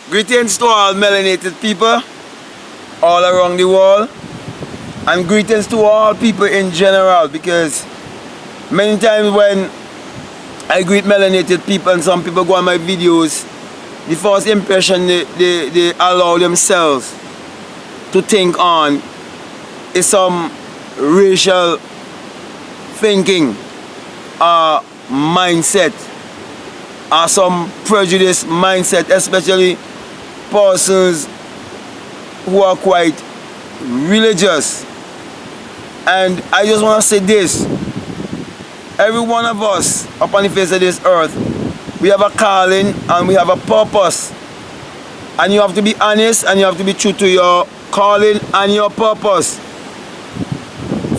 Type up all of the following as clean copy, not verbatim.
Greetings to all melanated people all around the world, and greetings to all people in general, because many times when I greet melanated people and some people go on my videos, the first impression they allow themselves to think on is some racial thinking or mindset or some prejudice mindset, especially persons who are quite religious. And I just want to say this: every one of us upon the face of this earth, we have a calling and we have a purpose, and you have to be honest and you have to be true to your calling and your purpose.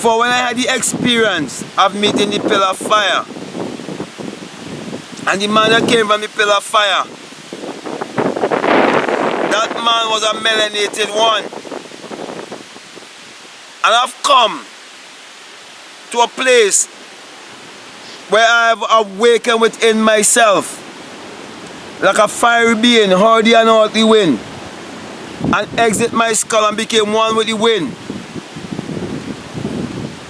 For when I had the experience of meeting the pillar of fire, and the man that came from the pillar of fire, that man was a melanated one. And I've come to a place where I have awakened within myself, like a fiery being, heard the unearthly wind, and exit my skull and became one with the wind.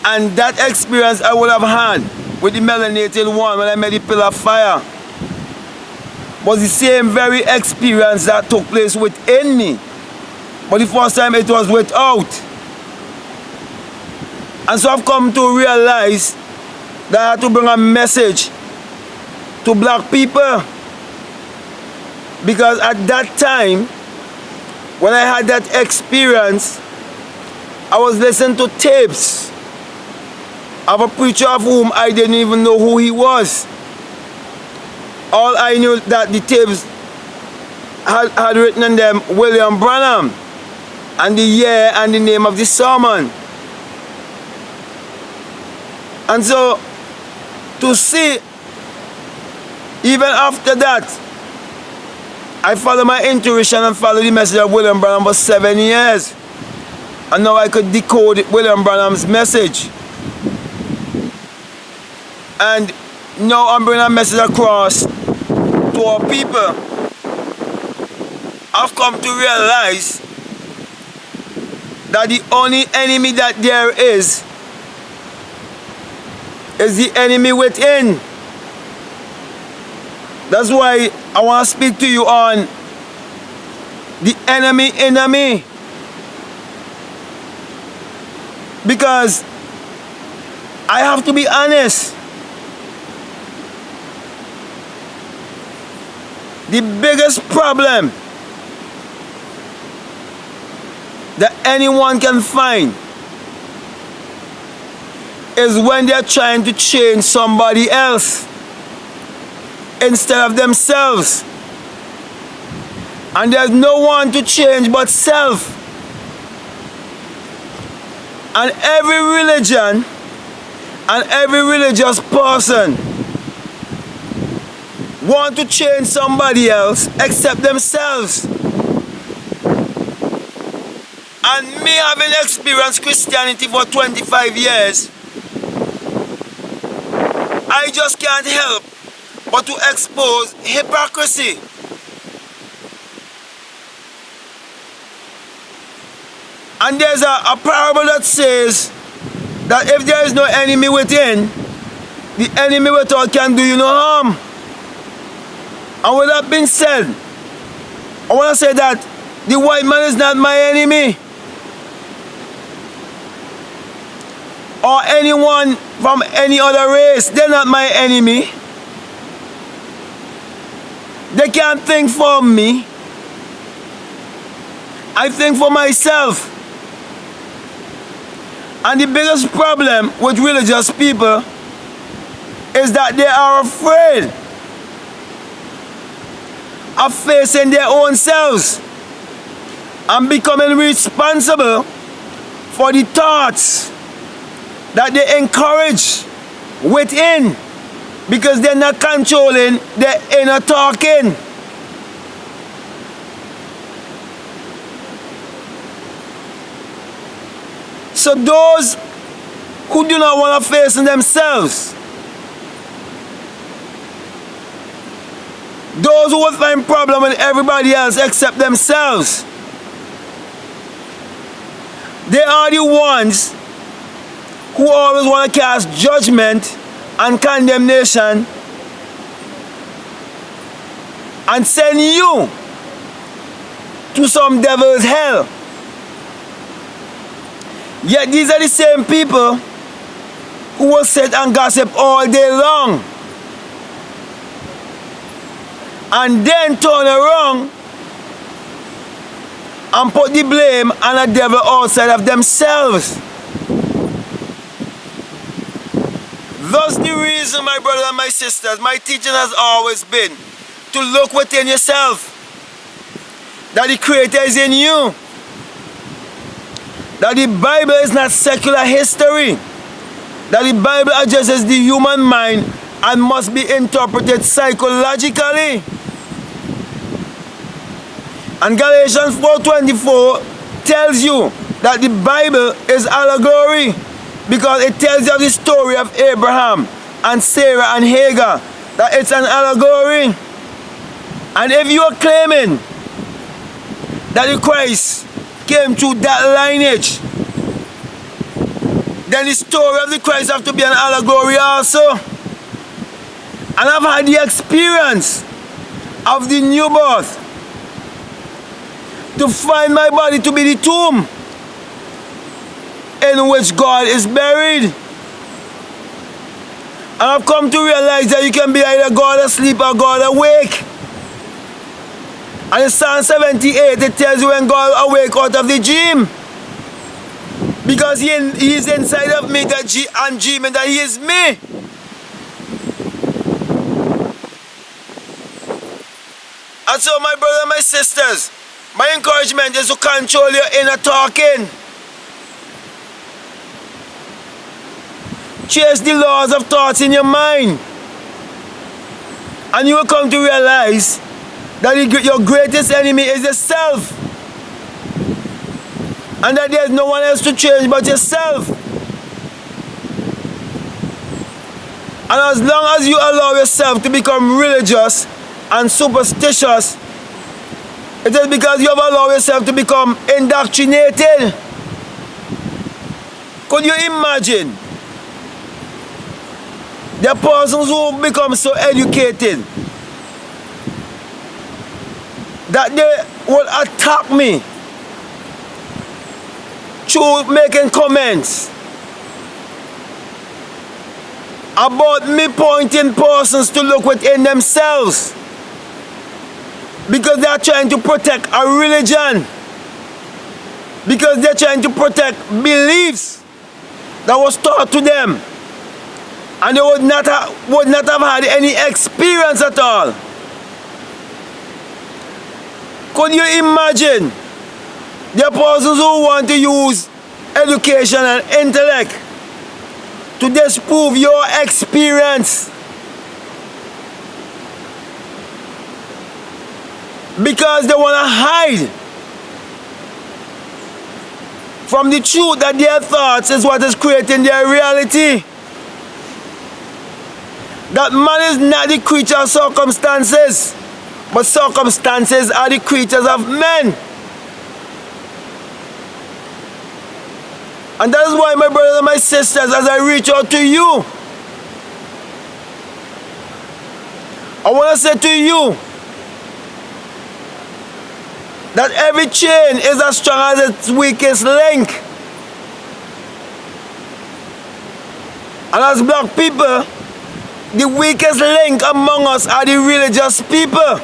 And that experience I would have had with the melanated one when I met the pillar of fire was the same very experience that took place within me, but the first time it was without. And so I've come to realize that I had to bring a message to black people, because at that time when I had that experience, I was listening to tapes of a preacher of whom I didn't even know who he was. All I knew that the tapes had written in them William Branham and the year and the name of the sermon. And so to see, even after that, I followed my intuition and followed the message of William Branham for 7 years. And now I could decode William Branham's message. And now I'm bringing a message across to our people. I've come to realize that the only enemy that there is the enemy within. That's why I want to speak to you on the enemy in me. Because I have to be honest. The biggest problem that anyone can find is when they're trying to change somebody else instead of themselves. And there's no one to change but self. And every religion and every religious person want to change somebody else except themselves. And me, having experienced Christianity for 25 years, I just can't help but to expose hypocrisy. And there's a parable that says that if there is no enemy within, the enemy without can do you no harm. And with that being said, I want to say that the white man is not my enemy, or anyone from any other race. They're not my enemy. They can't think for me. I think for myself. And the biggest problem with religious people is that they are afraid of facing their own selves and becoming responsible for the thoughts that they encourage within, because they're not controlling their inner talking. So those who do not want to face themselves, those who will find problem with everybody else except themselves, they are the ones who always want to cast judgment and condemnation and send you to some devil's hell. Yet these are the same people who will sit and gossip all day long and then turn around and put the blame on the devil outside of themselves. Thus the reason, my brothers and my sisters, my teaching has always been to look within yourself, that the Creator is in you, that the Bible is not secular history, that the Bible addresses the human mind and must be interpreted psychologically. And Galatians 4:24 tells you that the Bible is allegory, because it tells you the story of Abraham and Sarah and Hagar, that it's an allegory. And if you are claiming that the Christ came through that lineage, then the story of the Christ have to be an allegory also. And I've had the experience of the new birth to find my body to be the tomb in which God is buried. And I've come to realize that you can be either God asleep or God awake. And in Psalm 78 it tells you when God awake out of the dream, because he is inside of me, that I'm dreaming that he is me. And so my brothers and my sisters, my encouragement is to control your inner talking. Chase the laws of thoughts in your mind, and you will come to realize that your greatest enemy is yourself, and that there's no one else to change but yourself. And as long as you allow yourself to become religious and superstitious, it is because you have allowed yourself to become indoctrinated. Could you imagine the persons who become so educated that they will attack me through making comments about me pointing persons to look within themselves, because they are trying to protect a religion, because they are trying to protect beliefs that was taught to them, and they would not have had any experience at all. Could you imagine the persons who want to use education and intellect to disprove your experience, because they want to hide from the truth that their thoughts is what is creating their reality? That man is not the creature of circumstances, but circumstances are the creatures of men. And that is why, my brothers and my sisters, as I reach out to you, I want to say to you that every chain is as strong as its weakest link. And as black people, the weakest link among us are the religious people,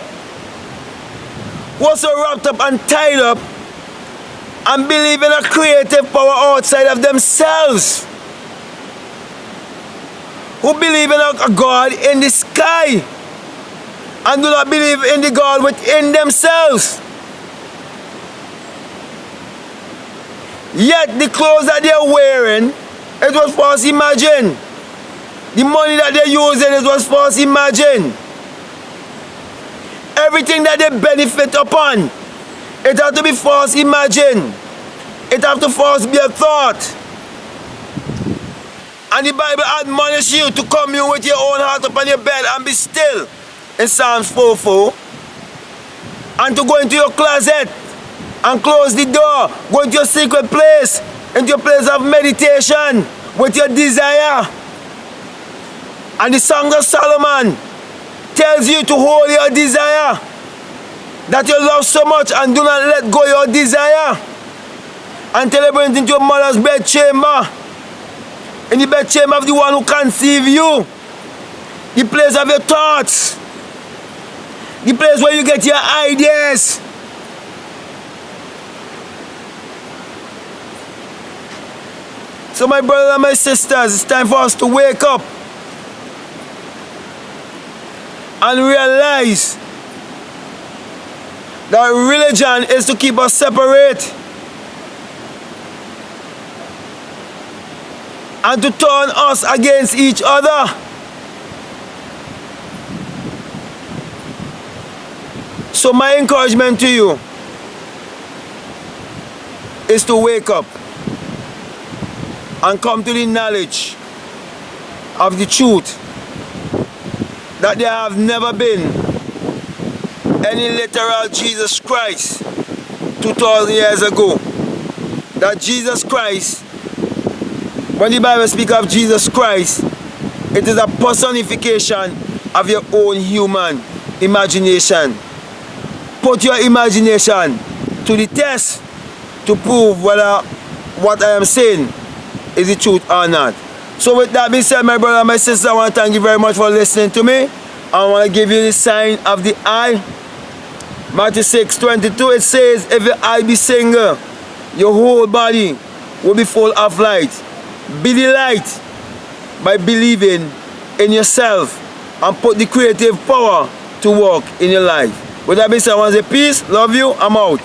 who are so wrapped up and tied up and believe in a creative power outside of themselves, who believe in a God in the sky and do not believe in the God within themselves. Yet the clothes that they are wearing, it was false imagine. The money that they're using, it was false imagine. Everything that they benefit upon, it have to be false imagine. It have to false be a thought. And the Bible admonishes you to commune with your own heart upon your bed and be still in Psalms 4:4, and to go into your closet and close the door, go into your secret place, into your place of meditation with your desire. And the Song of Solomon tells you to hold your desire that you love so much, and do not let go your desire until you bring it into your mother's bedchamber, in the bedchamber of the one who conceived you, the place of your thoughts, the place where you get your ideas. So my brothers and my sisters, it's time for us to wake up and realize that religion is to keep us separate and to turn us against each other. So my encouragement to you is to wake up and come to the knowledge of the truth that there have never been any literal Jesus Christ 2,000 years ago. That Jesus Christ, when the Bible speaks of Jesus Christ, it is a personification of your own human imagination. Put your imagination to the test to prove whether what I am saying is the truth or not. So with that being said, my brother and my sister, I want to thank you very much for listening to me. I want to give you the sign of the eye. Matthew 6:22, it says, if your eye be single, your whole body will be full of light. Be the light by believing in yourself and put the creative power to work in your life. With that being said, I want to say peace, love you, I'm out.